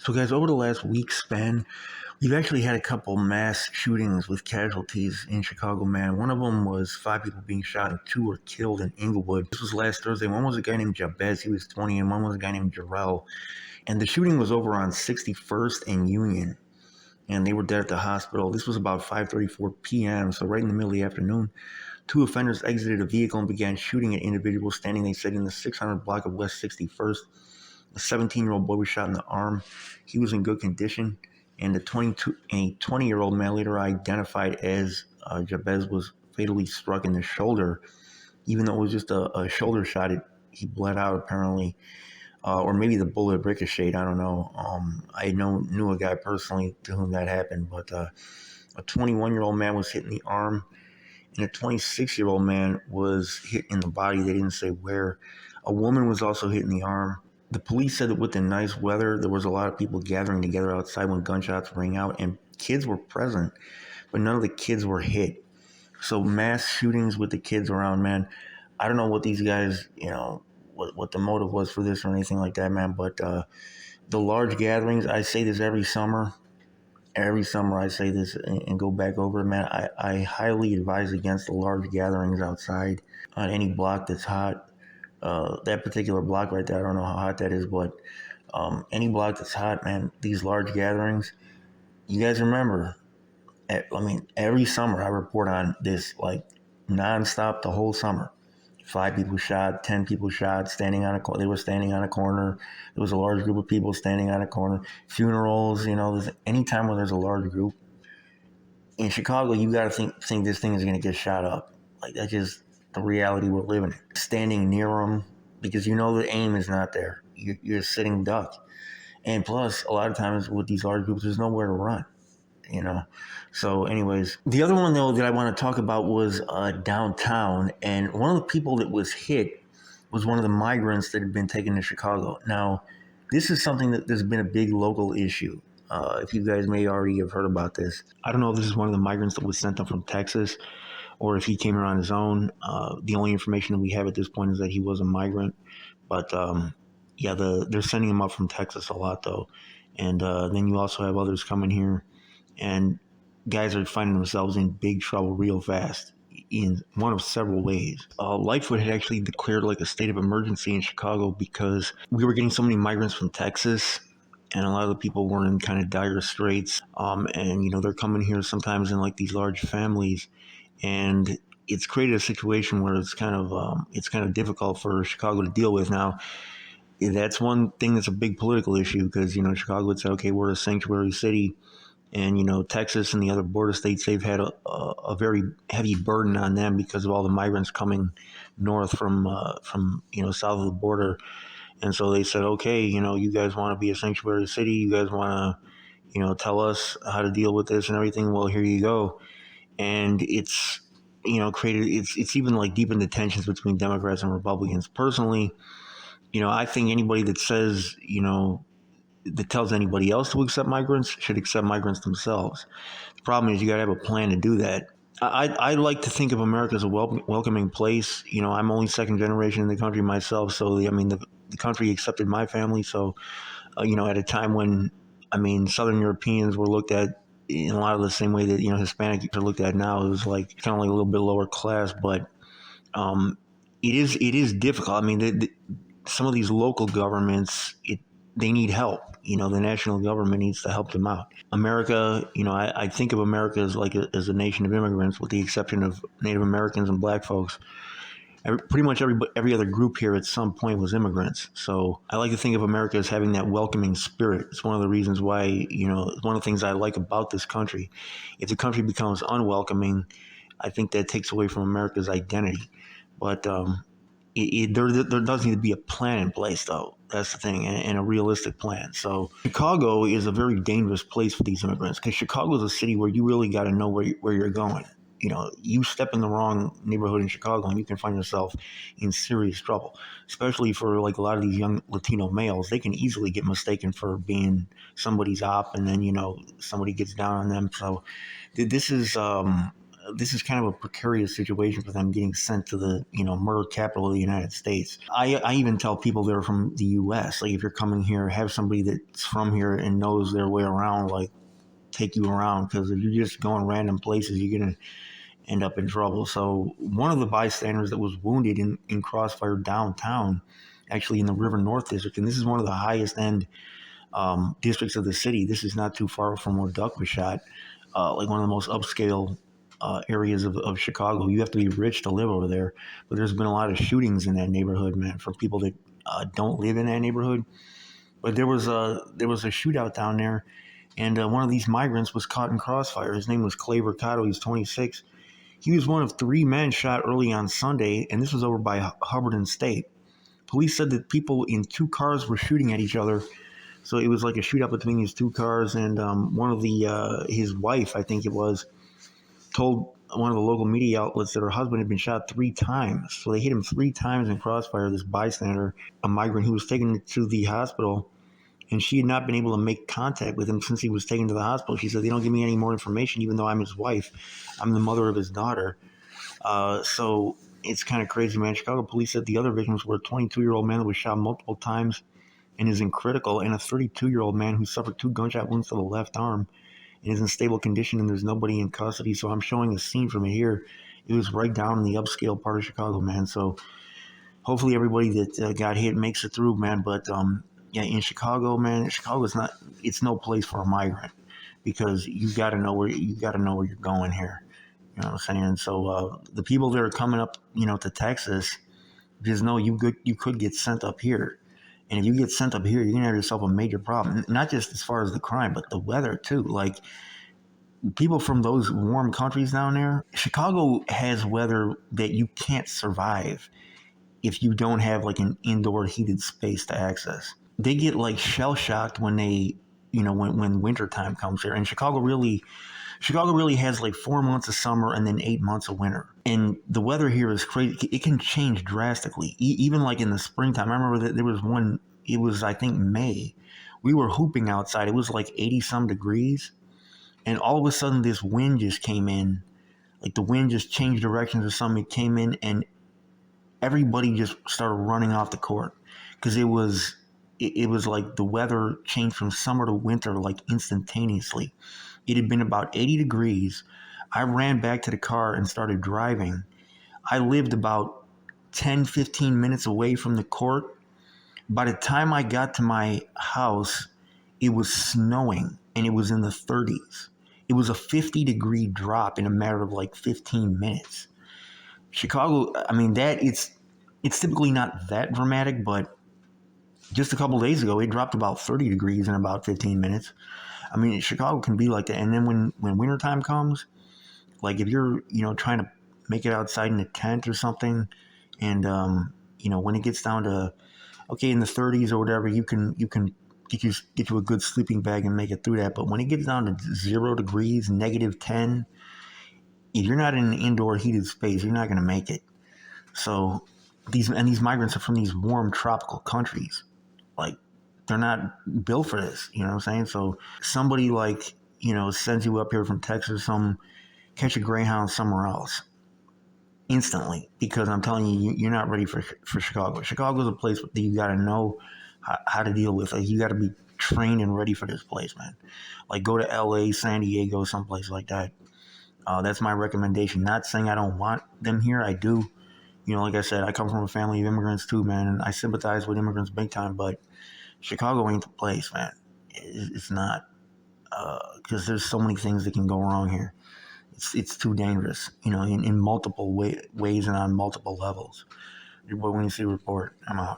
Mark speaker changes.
Speaker 1: So, guys, over the last week span, we've actually had a couple mass shootings with casualties in Chicago, man. One of them was 5 people being shot and 2 were killed in Inglewood. This was last Thursday. One was a guy named Jabez, he was 20, and one was a guy named Jarrell. And the shooting was over on 61st and Union, and they were dead at the hospital. This was about 5:34 p.m., so right in the middle of the afternoon. Two offenders exited a vehicle and began shooting at individuals standing, they said, in the 600 block of West 61st. A 17-year-old boy was shot in the arm. He was in good condition. And a 20-year-old man, later identified as Jabez, was fatally struck in the shoulder. Even though it was just a shoulder shot, he bled out apparently. Or maybe the bullet ricocheted, I don't know. I knew a guy personally to whom that happened. But a 21-year-old man was hit in the arm. And a 26-year-old man was hit in the body. They didn't say where. A woman was also hit in the arm. The police said that with the nice weather, there was a lot of people gathering together outside when gunshots rang out, and kids were present, but none of the kids were hit. So mass shootings with the kids around, man. I don't know what these guys, what the motive was for this or anything like that, man, but the large gatherings, I say this every summer. Every summer I say this and go back over it, man. I highly advise against the large gatherings outside on any block that's hot. That particular block right there, I don't know how hot that is, but any block that's hot, man, these large gatherings, you guys remember, every summer I report on this, like, nonstop the whole summer. 5 people shot, 10 people shot, they were standing on a corner. There was a large group of people standing on a corner. Funerals, any time when there's a large group. In Chicago, you got to think this thing is going to get shot up. Like, that's just the reality we're living in. Standing near them, because the aim is not there. You're a sitting duck. And plus, a lot of times with these large groups, there's nowhere to run, So anyways, the other one, though, that I want to talk about was downtown. And one of the people that was hit was one of the migrants that had been taken to Chicago. Now, this is something that there's been a big local issue. If you guys may already have heard about this. I don't know if this is one of the migrants that was sent up from Texas or if he came here on his own. The only information that we have at this point is that he was a migrant. But they're sending him up from Texas a lot, though. And then you also have others coming here. And guys are finding themselves in big trouble real fast in one of several ways. Lightfoot had actually declared like a state of emergency in Chicago because we were getting so many migrants from Texas. And a lot of the people were in kind of dire straits. And they're coming here sometimes in like these large families. And it's created a situation where it's kind of difficult for Chicago to deal with. Now, that's one thing that's a big political issue because, Chicago would say, okay, we're a sanctuary city. And, Texas and the other border states, they've had a very heavy burden on them because of all the migrants coming north from south of the border. And so they said, okay, you guys want to be a sanctuary city. You guys want to, tell us how to deal with this and everything. Well, here you go. And it's, created, it's even like deepened the tensions between Democrats and Republicans. Personally, I think anybody that says, that tells anybody else to accept migrants should accept migrants themselves. The problem is you got to have a plan to do that. I like to think of America as a welcoming place. I'm only second generation in the country myself, so the country accepted my family. So, at a time when, Southern Europeans were looked at in a lot of the same way that Hispanics are looked at now. It was like kind of like a little bit lower class, but it is difficult. Some of these local governments, they need help. The national government needs to help them out. America, I think of America as as a nation of immigrants, with the exception of Native Americans and Black folks. Pretty much every other group here at some point was immigrants. So I like to think of America as having that welcoming spirit. It's one of the reasons why, one of the things I like about this country. If the country becomes unwelcoming, I think that takes away from America's identity. But there does need to be a plan in place, though. That's the thing, and a realistic plan. So Chicago is a very dangerous place for these immigrants because Chicago is a city where you really got to know where you're going. You step in the wrong neighborhood in Chicago and you can find yourself in serious trouble, especially for like a lot of these young Latino males. They can easily get mistaken for being somebody's op, and then, somebody gets down on them. So this is this is kind of a precarious situation for them getting sent to the murder capital of the United States. I even tell people that are from the U.S. like if you're coming here, have somebody that's from here and knows their way around, like take you around, because if you're just going random places, you're gonna end up in trouble. So one of the bystanders that was wounded in Crossfire downtown, actually in the River North district, and this is one of the highest end districts of the city. This is not too far from where Duck was shot, like one of the most upscale areas of Chicago. You have to be rich to live over there. But there's been a lot of shootings in that neighborhood, man, for people that don't live in that neighborhood. But there was a shootout down there, and one of these migrants was caught in crossfire. His name was Clay Mercado. He was 26. He was one of 3 men shot early on Sunday, and this was over by Hubbard and State. Police said that people in 2 cars were shooting at each other. So it was like a shootout between these 2 cars, and one of the his wife, I think it was, told one of the local media outlets that her husband had been shot 3 times. So they hit him 3 times in crossfire, this bystander, a migrant who was taken to the hospital, and she had not been able to make contact with him since he was taken to the hospital. She said, they don't give me any more information, even though I'm his wife. I'm the mother of his daughter. So it's kind of crazy, man. Chicago police said the other victims were a 22-year-old man that was shot multiple times and is in critical, and a 32-year-old man who suffered 2 gunshot wounds to the left arm and is in stable condition, and there's nobody in custody. So I'm showing a scene from it here. It was right down in the upscale part of Chicago, man. So hopefully everybody that got hit makes it through, man. But yeah, in Chicago, man, it's no place for a migrant, because you got to know where you're going here. You know what I'm saying? So the people that are coming up, to Texas, just know you could get sent up here. And if you get sent up here, you're going to have yourself a major problem. Not just as far as the crime, but the weather, too. Like, people from those warm countries down there, Chicago has weather that you can't survive if you don't have, like, an indoor heated space to access. They get, like, shell-shocked when they, when winter time comes here. And Chicago really has, like, 4 months of summer and then 8 months of winter. And the weather here is crazy. It can change drastically. Even like in the springtime. I remember that there was one, it was, I think, May. We were hooping outside. It was like 80-some degrees. And all of a sudden, this wind just came in. Like, the wind just changed directions or something. It came in, and everybody just started running off the court. Because it was like the weather changed from summer to winter, like, instantaneously. It had been about 80 degrees. I ran back to the car and started driving. I lived about 10, 15 minutes away from the court. By the time I got to my house, it was snowing, and it was in the 30s. It was a 50-degree drop in a matter of like 15 minutes. Chicago, I mean, it's typically not that dramatic, but just a couple days ago, it dropped about 30 degrees in about 15 minutes. I mean, Chicago can be like that. And then when wintertime comes, like if you're, trying to make it outside in a tent or something, and, when it gets down to, okay, in the 30s or whatever, you can get you a good sleeping bag and make it through that. But when it gets down to 0 degrees, -10, if you're not in an indoor heated space, you're not going to make it. So these migrants are from these warm tropical countries. Like, they're not built for this, you know what I'm saying? So somebody like, sends you up here from Texas, catch a Greyhound somewhere else instantly, because I'm telling you, you're not ready for Chicago. Chicago's a place that you got to know how to deal with. Like, you got to be trained and ready for this place, man. Like, go to LA, San Diego, someplace like that. That's my recommendation. Not saying I don't want them here. I do. Like I said, I come from a family of immigrants too, man, and I sympathize with immigrants big time, but Chicago ain't the place, man. It's not, because there's so many things that can go wrong here. It's too dangerous, in multiple ways and on multiple levels. Your boy, when you see a report, I'm out.